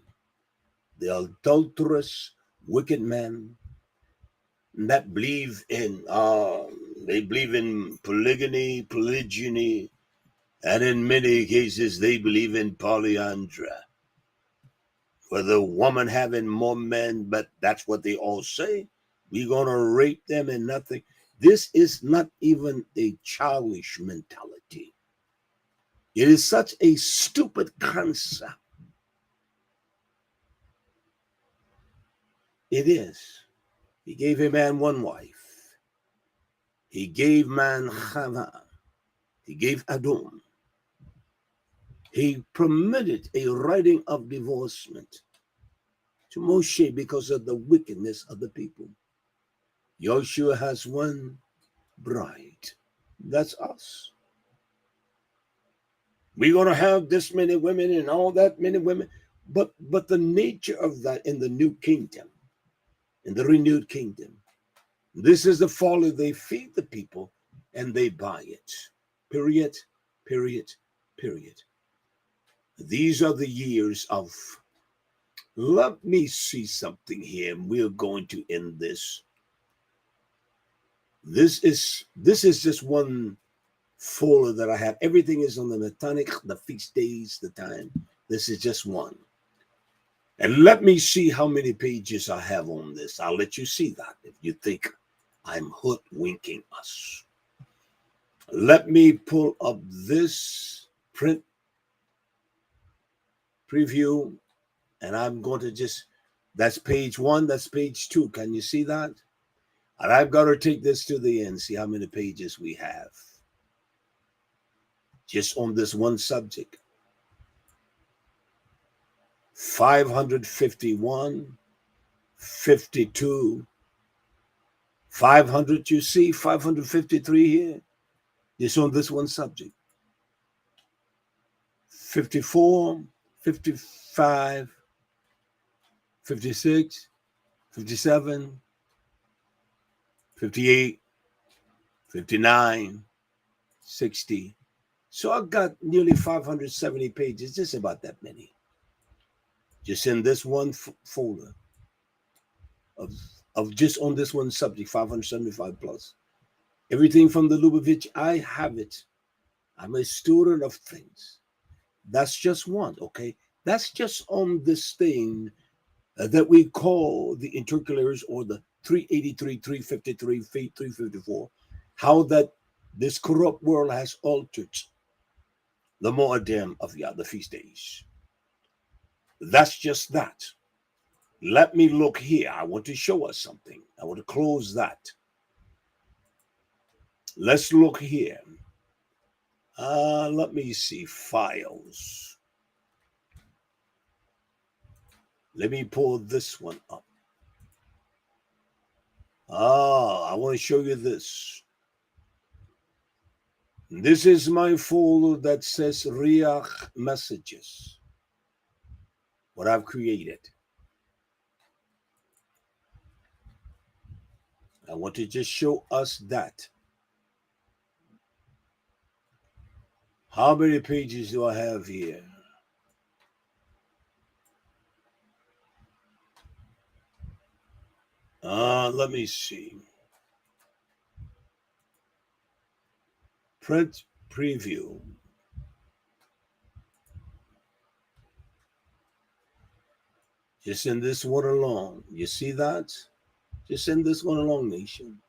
The adulterous, wicked men that believe in polygyny, and in many cases they believe in polyandry, where the woman having more men, but that's what they all say. We're gonna rape them and nothing. This is not even a childish mentality. It is such a stupid concept. It is. He gave a man one wife. He gave man Chava. He gave Adam. He permitted a writing of divorcement to Moshe because of the wickedness of the people. Joshua has one bride. That's us. We're going to have this many women and all that many women. But the nature of that in the new kingdom, in the renewed kingdom, this is the folly. They feed the people and they buy it. Period, period, period. These are the years of, let me see something here. We're going to end this. This is just one folder that I have. Everything is on the Metonic, the feast days, the time. This is just one. And let me see how many pages I have on this. I'll let you see that if you think I'm hoodwinking us. Let me pull up this print preview, and I'm going to just, that's page 1, that's page 2. Can you see that? And I've got to take this to the end, see how many pages we have. Just on this one subject. 551, 52, 500, you see, 553 here. Just on this one subject. 54, 55, 56, 57, 58, 59, 60. So I've got nearly 570 pages, just about that many. Just in this one folder of just on this one subject, 575 plus. Everything from the Lubavitch, I have it. I'm a student of things. That's just one, okay? That's just on this thing that we call the intercalars, or the 383, 353, 354, how that this corrupt world has altered the Moedim of the feast days. That's just that. Let me look here. I want to show us something. I want to close that. Let's look here. Let me see. Files. Let me pull this one up. I want to show you this. This is my folder that says Riach Messages. What I've created. I want to just show us that. How many pages do I have here? Let me see. Print preview. Just in this one alone. You see that? Just in this one alone, nation.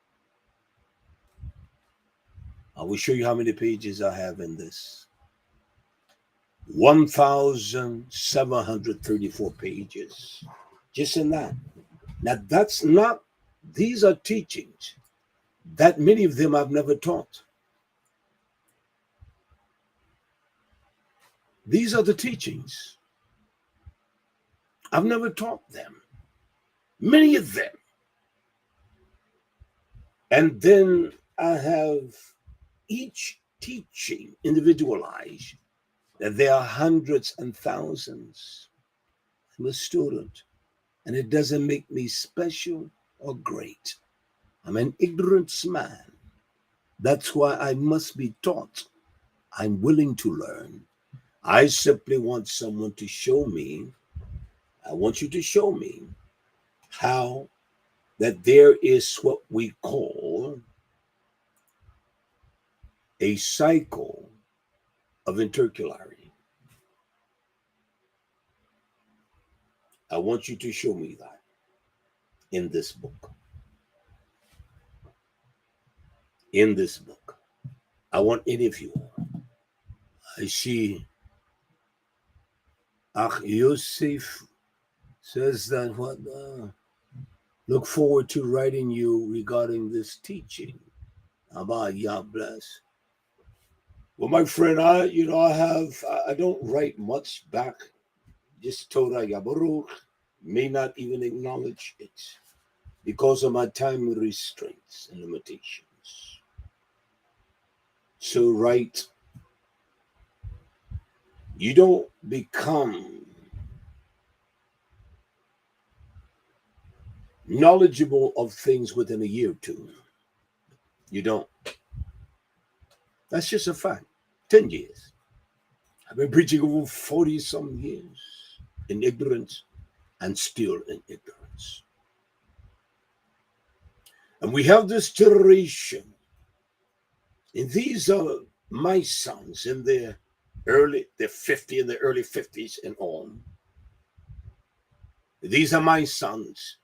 I will show you how many pages I have in this. 1,734 pages. just in that. Now, these are teachings that many of them I've never taught. These are the teachings. I've never taught them. Many of them. And then I have each teaching individualized, that there are hundreds and thousands. I'm a student, and it doesn't make me special or great. I'm an ignorant man. That's why I must be taught. I'm willing to learn. I simply want someone to show me. I want you to show me how that there is what we call a cycle of intercalary. I want you to show me that in this book. In this book. I want any of you. I see Yosef says that what look forward to writing you regarding this teaching. About Yah bless. Well, my friend, I don't write much back. Just Torah Yabaruch, may not even acknowledge it because of my time restraints and limitations. So, right, you don't become knowledgeable of things within a year or two. You don't. That's just a fact. 10 years. I've been preaching over 40 some years in ignorance and still in ignorance. And we have this generation, and these are my sons in their 50 and the early 50s and on. These are my sons.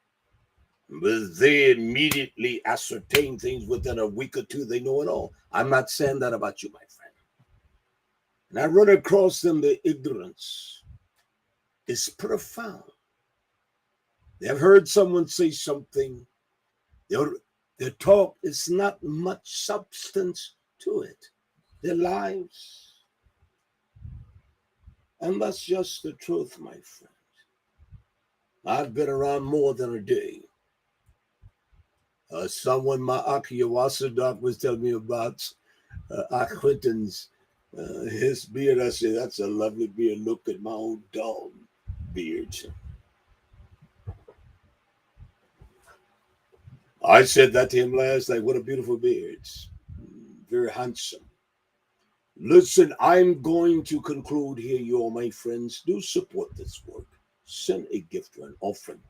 But they immediately ascertain things within a week or two. They know it all. I'm not saying that about you, my friend. And I run across them, the ignorance is profound. They have heard someone say something. Their talk is not much substance to it. Their lives. And that's just the truth, my friend. I've been around more than a day. Someone, my Akiyawasa doc, was telling me about Quentin's, his beard. I said, that's a lovely beard. Look at my old dog beard. I said that to him last night. What a beautiful beard. Very handsome. Listen, I'm going to conclude here, you all, my friends. Do support this work. Send a gift or an offering.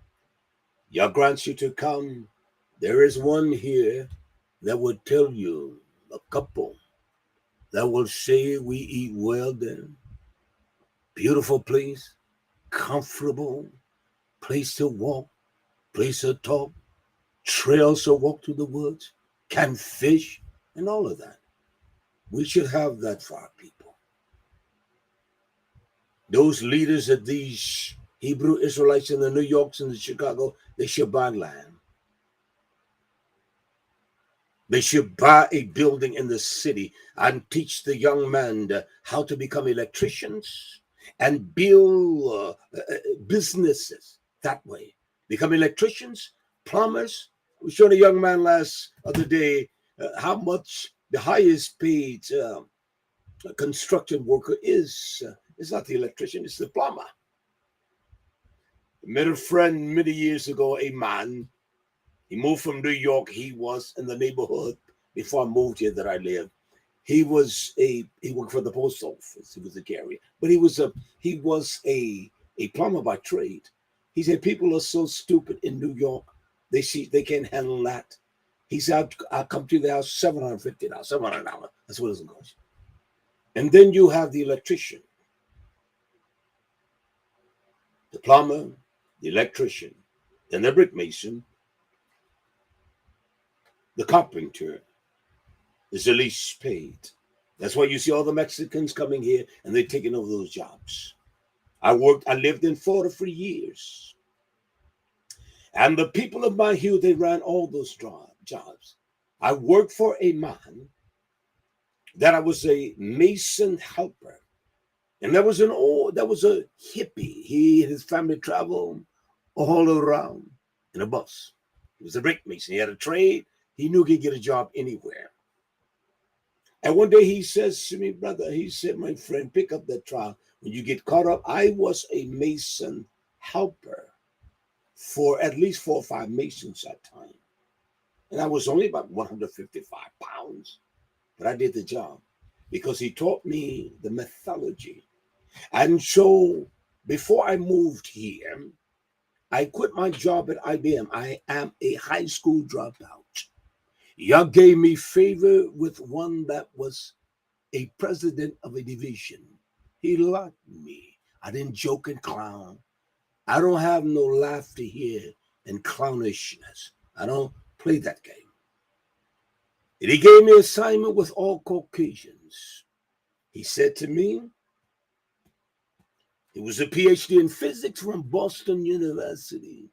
Yah grants you to come. There is one here that will tell you, a couple, that will say we eat well there. Beautiful place, comfortable, place to walk, place to talk, trails to walk through the woods, can fish, and all of that. We should have that for our people. Those leaders of these Hebrew Israelites in the New Yorks and the Chicago, they should buy land. They should buy a building in the city and teach the young men how to become electricians and build businesses that way. Become electricians, plumbers. We showed a young man last other day how much the highest paid construction worker is. It's not the electrician, it's the plumber. I met a friend many years ago, a man. He moved from New York. He was in the neighborhood before I moved here that I live. He worked for the post office. He was a carrier, but he was a plumber by trade. He said people are so stupid in New York. They can't handle that. He said I'll come to the house $750, $700. That's what it's going. And then you have the electrician, the plumber, the electrician, then the brick mason. The carpenter is the least paid. That's why you see all the Mexicans coming here and they're taking over those jobs. I lived in Florida for years. And the people of my hill, they ran all those jobs. I worked for a man that I was a mason helper. And that was a hippie. He and his family traveled all around in a bus. He was a brick mason. He had a trade. He knew he could get a job anywhere. And one day he says to me, brother, he said, my friend, pick up that trowel. When you get caught up, I was a mason helper for at least 4 or 5 masons at time. And I was only about 155 pounds, but I did the job because he taught me the methodology. And so before I moved here, I quit my job at IBM. I am a high school dropout. Y'all gave me favor with one that was a president of a division. He liked me. I didn't joke and clown. I don't have no laughter here and clownishness. I don't play that game. And he gave me an assignment with all Caucasians. He said to me, he was a PhD in physics from Boston University.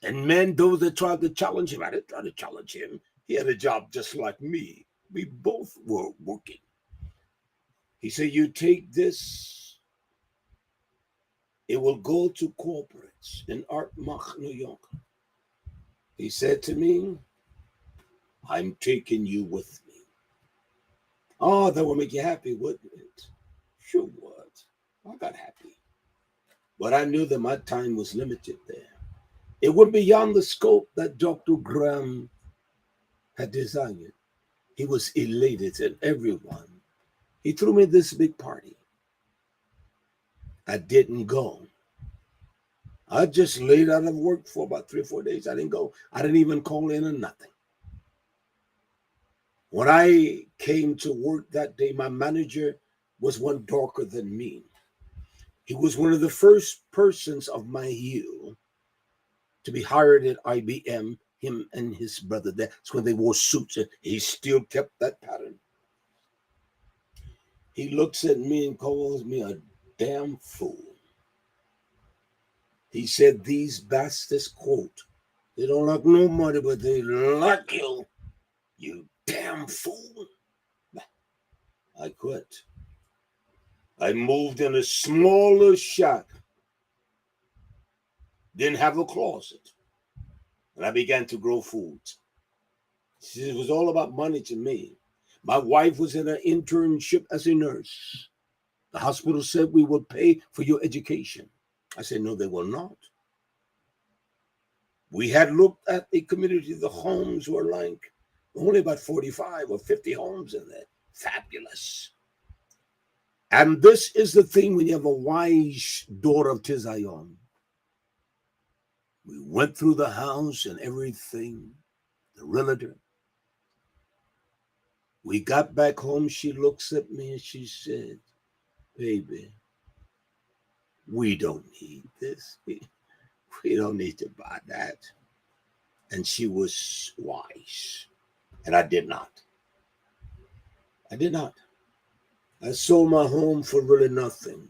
And men, those that tried to challenge him, I didn't try to challenge him. He had a job just like me. We both were working. He said, you take this, it will go to corporates in Artmach, New York. He said to me, I'm taking you with me. Oh, that will make you happy, wouldn't it? Sure would. I got happy. But I knew that my time was limited there. It went beyond the scope that Dr. Graham had desired. He was elated at everyone. He threw me this big party. I didn't go. I just laid out of work for about 3 or 4 days. I didn't go. I didn't even call in or nothing. When I came to work that day, my manager was one darker than me. He was one of the first persons of my hue to be hired at IBM, him and his brother. That's when they wore suits, and he still kept that pattern. He looks at me and calls me a damn fool. He said, these bastards, quote, they don't like no money, but they like you, you damn fool. I quit. I moved in a smaller shack. Didn't have a closet. And I began to grow food. It was all about money to me. My wife was in an internship as a nurse. The hospital said we will pay for your education. I said, no, they will not. We had looked at a community. The homes were like only about 45 or 50 homes in there. Fabulous. And this is the thing when you have a wise daughter of Tizion. We went through the house and everything, the realtor. We got back home. She looks at me and she said, baby, we don't need this. We don't need to buy that. And she was wise. And I did not. I did not. I sold my home for really nothing.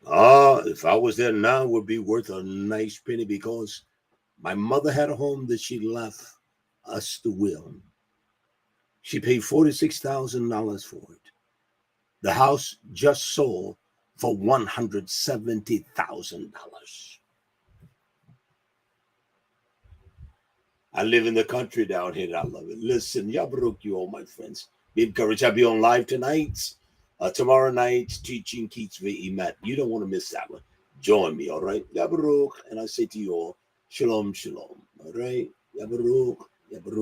If I was there now, it would be worth a nice penny because my mother had a home that she left us the will. She paid $46,000 for it. The house just sold for $170,000. I live in the country down here and I love it. Listen, Yabruk, you all my friends. Be encouraged. I'll be on live tonight. Tomorrow night, teaching Keats V. Matt. You don't want to miss that one. Join me, all right? Yabruk. And I say to you all, shalom, shalom. All right? Yabruk, Yabruk.